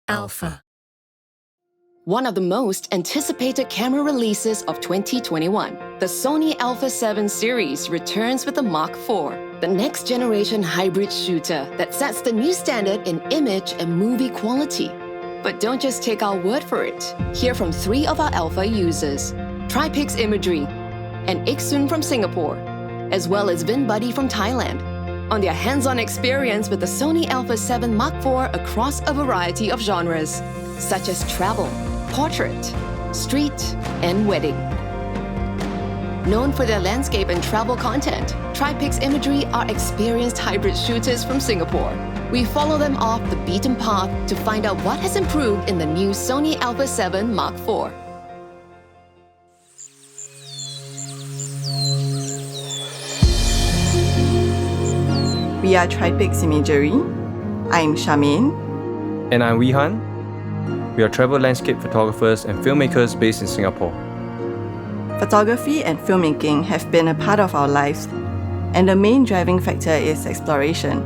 Alpha. One of the most anticipated camera releases of 2021, the Sony Alpha 7 series returns with the Mark IV, the next-generation hybrid shooter that sets the new standard in image and movie quality. But don't just take our word for it. Hear from 3 of our Alpha users, Tripix Imagery and Iksun from Singapore, as well as VinBuddy from Thailand, on their hands-on experience with the Sony Alpha 7 Mark IV across a variety of genres, such as travel, portrait, street, and wedding. Known for their landscape and travel content, Tripix Imagery are experienced hybrid shooters from Singapore. We follow them off the beaten path to find out what has improved in the new Sony Alpha 7 Mark IV. We are Tripix Imagery. I'm Charmaine. And I'm Wihan. We are travel landscape photographers and filmmakers based in Singapore. Photography and filmmaking have been a part of our lives, and the main driving factor is exploration.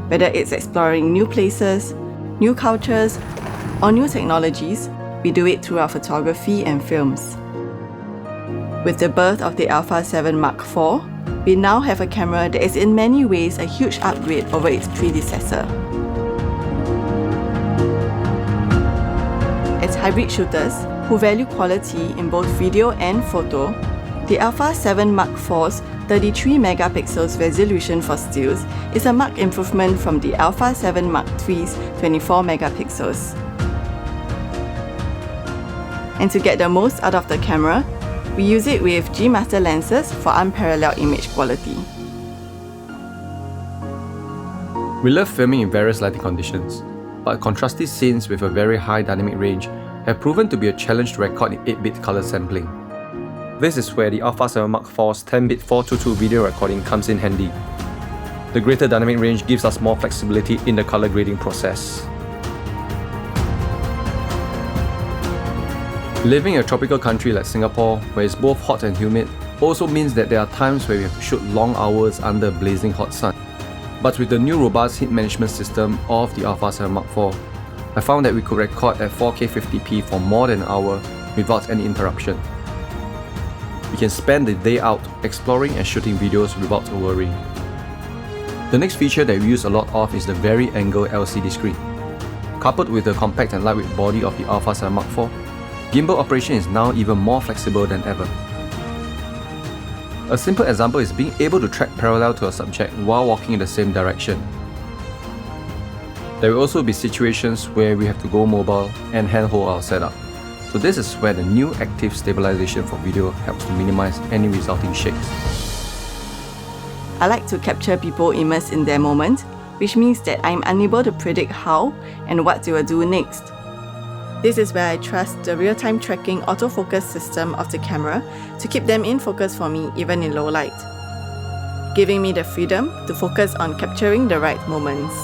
Whether it's exploring new places, new cultures, or new technologies, we do it through our photography and films. With the birth of the Alpha 7 Mark IV, we now have a camera that is in many ways a huge upgrade over its predecessor. As hybrid shooters who value quality in both video and photo, the Alpha 7 Mark IV's 33 megapixels resolution for stills is a marked improvement from the Alpha 7 Mark III's 24 megapixels. And to get the most out of the camera, we use it with G Master lenses for unparalleled image quality. We love filming in various lighting conditions, but contrasty scenes with a very high dynamic range have proven to be a challenge to record in 8-bit color sampling. This is where the Alpha 7 Mark IV's 10-bit 422 video recording comes in handy. The greater dynamic range gives us more flexibility in the color grading process. Living in a tropical country like Singapore, where it's both hot and humid, also means that there are times where we have to shoot long hours under a blazing hot sun. But with the new robust heat management system of the Alpha 7 Mark IV, I found that we could record at 4K 50p for more than an hour without any interruption. We can spend the day out exploring and shooting videos without worry. The next feature that we use a lot of is the vari-angle LCD screen. Coupled with the compact and lightweight body of the Alpha 7 Mark IV, gimbal operation is now even more flexible than ever. A simple example is being able to track parallel to a subject while walking in the same direction. There will also be situations where we have to go mobile and handhold our setup. So this is where the new active stabilization for video helps to minimize any resulting shakes. I like to capture people immersed in their moment, which means that I'm unable to predict how and what they will do next. This is where I trust the real-time tracking autofocus system of the camera to keep them in focus for me even in low light, giving me the freedom to focus on capturing the right moments.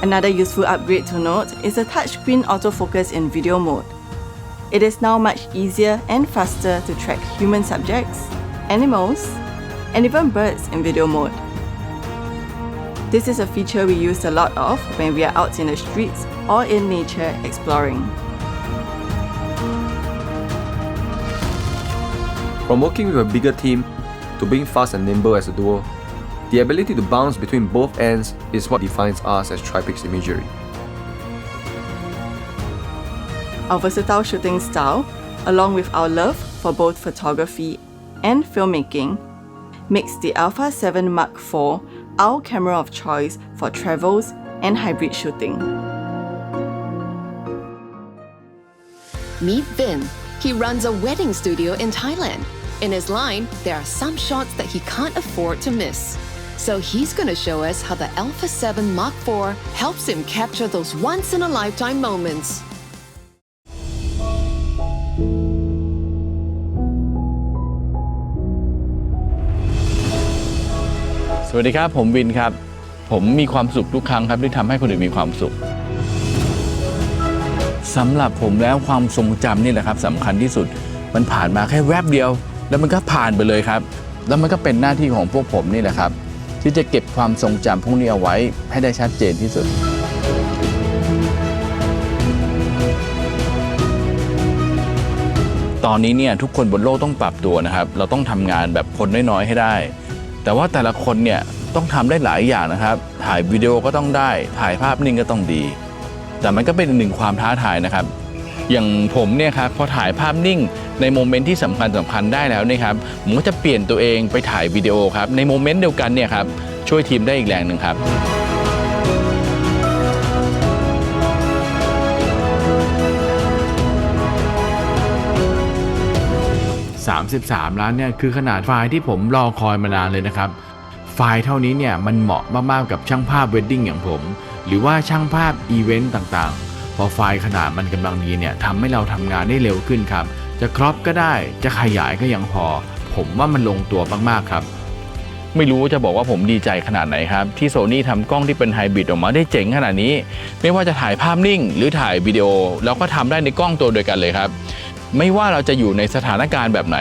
Another useful upgrade to note is the touchscreen autofocus in video mode. It is now much easier and faster to track human subjects, animals, and even birds in video mode. This is a feature we use a lot of when we are out in the streets or in nature exploring. From working with a bigger team to being fast and nimble as a duo, the ability to bounce between both ends is what defines us as Tripix Imagery. Our versatile shooting style, along with our love for both photography and filmmaking, makes the Alpha 7 Mark IV our camera of choice for travels and hybrid shooting. Meet Vin. He runs a wedding studio in Thailand. In his line, there are some shots that he can't afford to miss. So he's going to show us how the Alpha 7 Mark IV helps him capture those once-in-a-lifetime moments. สวัสดีครับผมวินครับผมมีความสุขทุกครั้งครับที่ทำให้คนอื่นมีความสุขสำหรับผมแล้วความทรงจำนี่แหละครับสำคัญที่สุดมันผ่านมาแค่แวบเดียวแล้วมันก็ผ่านไปเลยครับแล้วมันก็เป็นหน้าที่ของพวกผมนี่แหละครับท ที่จะเก็บความทรงจำพวกนี้เอาไว้ให้ได้ชัดเจนที่สุดตอนนี้เนี่ยทุกคนบนโลกต้องปรับตัวนะครับเราต้องทำงานแบบคนน้อยๆให้ได้แต่ว่าแต่ละคนเนี่ยต้องทำได้หลายอย่างนะครับถ่ายวิดีโอก็ต้องได้ถ่ายภาพนิ่งก็ต้องดีแต่มันก็เป็นหนึ่งความท้าทายนะครับอย่างผมเนี่ยครับพอถ่ายภาพนิ่งในโมเมนต์ที่สำคัญได้แล้วเนี่ยครับผมก็จะเปลี่ยนตัวเองไปถ่ายวิดีโอครับในโมเมนต์เดียวกันเนี่ยครับช่วยทีมได้อีกแรงหนึ่งครับ33 ล้านเนี่ยคือขนาดไฟล์ที่ผมรอคอยมานานเลยนะครับไฟล์เท่านี้เนี่ยมันเหมาะมากๆกับช่างภาพเวดดิ้งอย่างผมหรือว่าช่างภาพอีเวนต์ต่างๆพอไฟล์ขนาดมันกำลังดีเนี่ยทำให้เราทำงานได้เร็วขึ้นครับจะครอปก็ได้จะขยายก็ยังพอผมว่ามันลงตัวมากๆครับไม่รู้จะบอกว่าผมดีใจขนาดไหนครับที่ Sony ทำกล้องที่เป็นไฮบริดออกมาได้เจ๋งขนาดนี้ไม่ว่าจะถ่ายภาพนิ่งหรือถ่ายวิดีโอเราก็ทำได้ในกล้องตัวเดียวกันเลยครับไม่ว่าเราจะอยู่ในสถานการณ์แบบไหน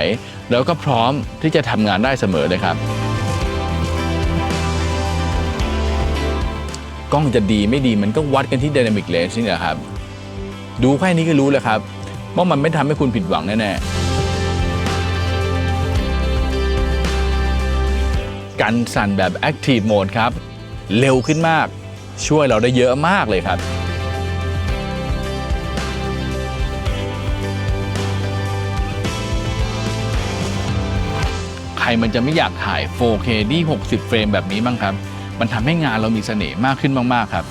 แล้วก็พร้อมที่จะทำงานได้เสมอเลยครับกล้องจะดีไม่ดีมันก็วัดกันที่ Dynamic Range นี่แหละครับดูแค่นี้ก็รู้แล้วครับว่ามันไม่ทำให้คุณผิดหวังแน่ๆกันสั่นแบบ Active Mode ครับเร็วขึ้นมากช่วยเราได้เยอะมากเลยครับใครมันจะไม่อยากถ่าย 4K ที่60 เฟรมแบบนี้บ้างครับมันทำให้งานเรามีเสน่ห์มากขึ้นมากๆครับ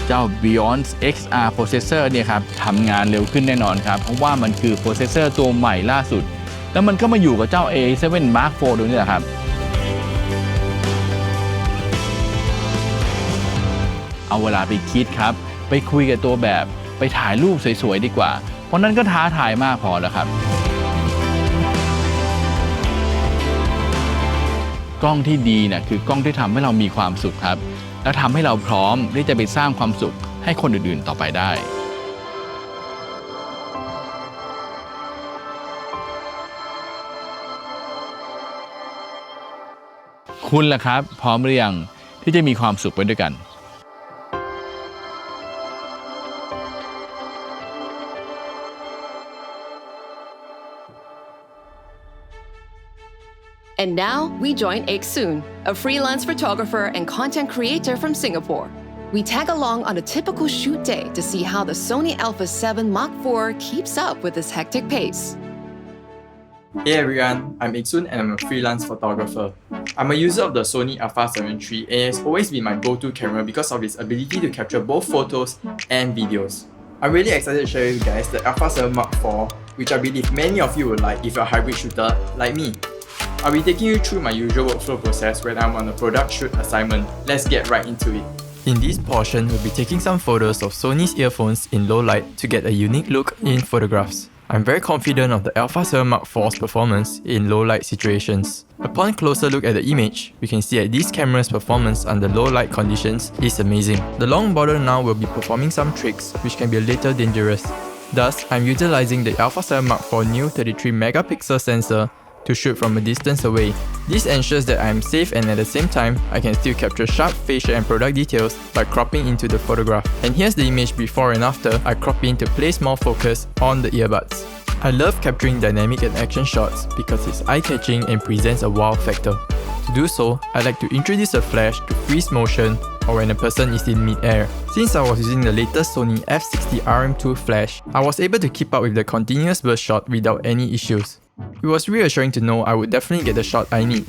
เจ้า Beyond XR Processor เนี่ยครับทำงานเร็วขึ้นแน่นอนครับเพราะว่ามันคือ Processor ตัวใหม่ล่าสุดแล้วมันก็มาอยู่กับเจ้า A7 Mark IV ด้วยนี่แหละครับเอาเวลาไปคิดครับไปคุยกับตัวแบบไปถ่ายรูปสวยๆดีกว่าเพราะนั้นก็ท้าทายมากพอแล้วครับกล้องที่ดีเนี่ยคือกล้องที่ทำให้เรามีความสุขครับและทำให้เราพร้อมที่จะไปสร้างความสุขให้คนอื่นๆต่อไปได้คุณล่ะครับพร้อมหรือยังที่จะมีความสุขไปด้วยกันAnd now we join Eksoon, a freelance photographer and content creator from Singapore. We tag along on a typical shoot day to see how the Sony Alpha 7 Mark IV keeps up with this hectic pace. Hey everyone, I'm Eksoon and I'm a freelance photographer. I'm a user of the Sony Alpha 7 III and it has always been my go-to camera because of its ability to capture both photos and videos. I'm really excited to share with you guys the Alpha 7 Mark IV, which I believe many of you would like if you're a hybrid shooter like me. I'll be taking you through my usual workflow process when I'm on a product shoot assignment. Let's get right into it. In this portion, we'll be taking some photos of Sony's earphones in low light to get a unique look in photographs. I'm very confident of the Alpha 7 Mark IV's performance in low light situations. Upon closer look at the image, we can see that this camera's performance under low light conditions is amazing. The long border now will be performing some tricks which can be a little dangerous. Thus, I'm utilizing the Alpha 7 Mark IV new 33 megapixel sensor to shoot from a distance away. This ensures that I am safe and at the same time, I can still capture sharp facial and product details by cropping into the photograph. And here's the image before and after I crop in to place more focus on the earbuds. I love capturing dynamic and action shots because it's eye-catching and presents a wow factor. To do so, I like to introduce a flash to freeze motion or when a person is in mid-air. Since I was using the latest Sony f60 RM2 flash, I was able to keep up with the continuous burst shot without any issues. It was reassuring to know I would definitely get the shot I need.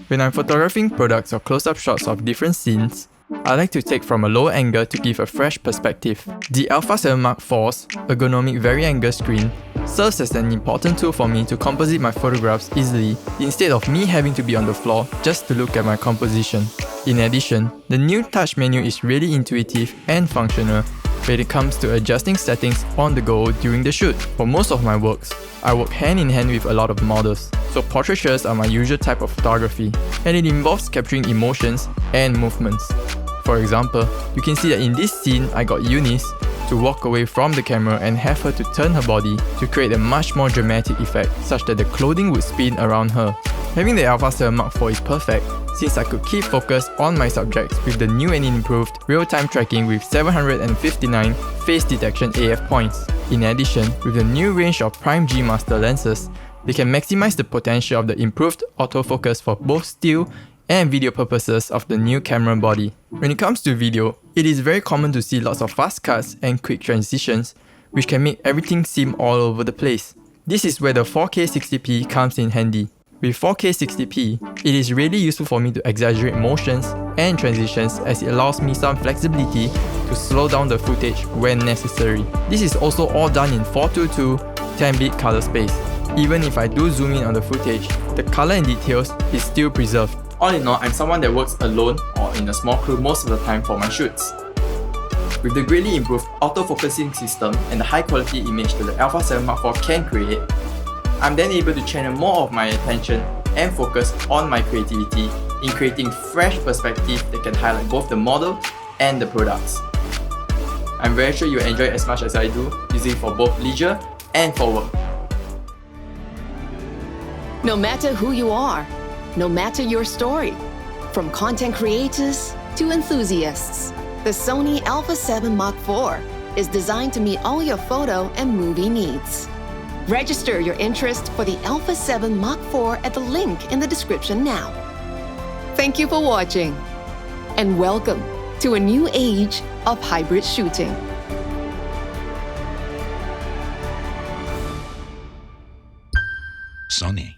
When I'm photographing products or close-up shots of different scenes, I like to take from a low angle to give a fresh perspective. The Alpha 7 Mark IV's ergonomic vari-angle screen serves as an important tool for me to composite my photographs easily instead of me having to be on the floor just to look at my composition. In addition, the new touch menu is really intuitive and functional when it comes to adjusting settings on the go during the shoot. For most of my works, I work hand in hand with a lot of models, so portraitures are my usual type of photography, and it involves capturing emotions and movements. For example, you can see that in this scene I got Eunice, to walk away from the camera and have her to turn her body to create a much more dramatic effect such that the clothing would spin around her. Having the Alpha 7 Mark IV is perfect since I could keep focus on my subjects with the new and improved real-time tracking with 759 face detection AF points. In addition, with the new range of Prime G Master lenses, they can maximize the potential of the improved autofocus for both still and video purposes of the new camera body. When it comes to video, it is very common to see lots of fast cuts and quick transitions, which can make everything seem all over the place. This is where the 4K 60p comes in handy. With 4K 60p, it is really useful for me to exaggerate motions and transitions as it allows me some flexibility to slow down the footage when necessary. This is also all done in 422 10-bit color space. Even if I do zoom in on the footage, the color and details is still preserved. All in all, I'm someone that works alone or in a small crew most of the time for my shoots. With the greatly improved autofocusing system and the high quality image that the Alpha 7 Mark IV can create, I'm then able to channel more of my attention and focus on my creativity in creating fresh perspective that can highlight both the model and the products. I'm very sure you enjoy it as much as I do, using it for both leisure and for work. No matter who you are, no matter your story, from content creators to enthusiasts, the Sony Alpha 7 Mark IV is designed to meet all your photo and movie needs. Register your interest for the Alpha 7 Mark IV at the link in the description now. Thank you for watching, and welcome to a new age of hybrid shooting. Sony.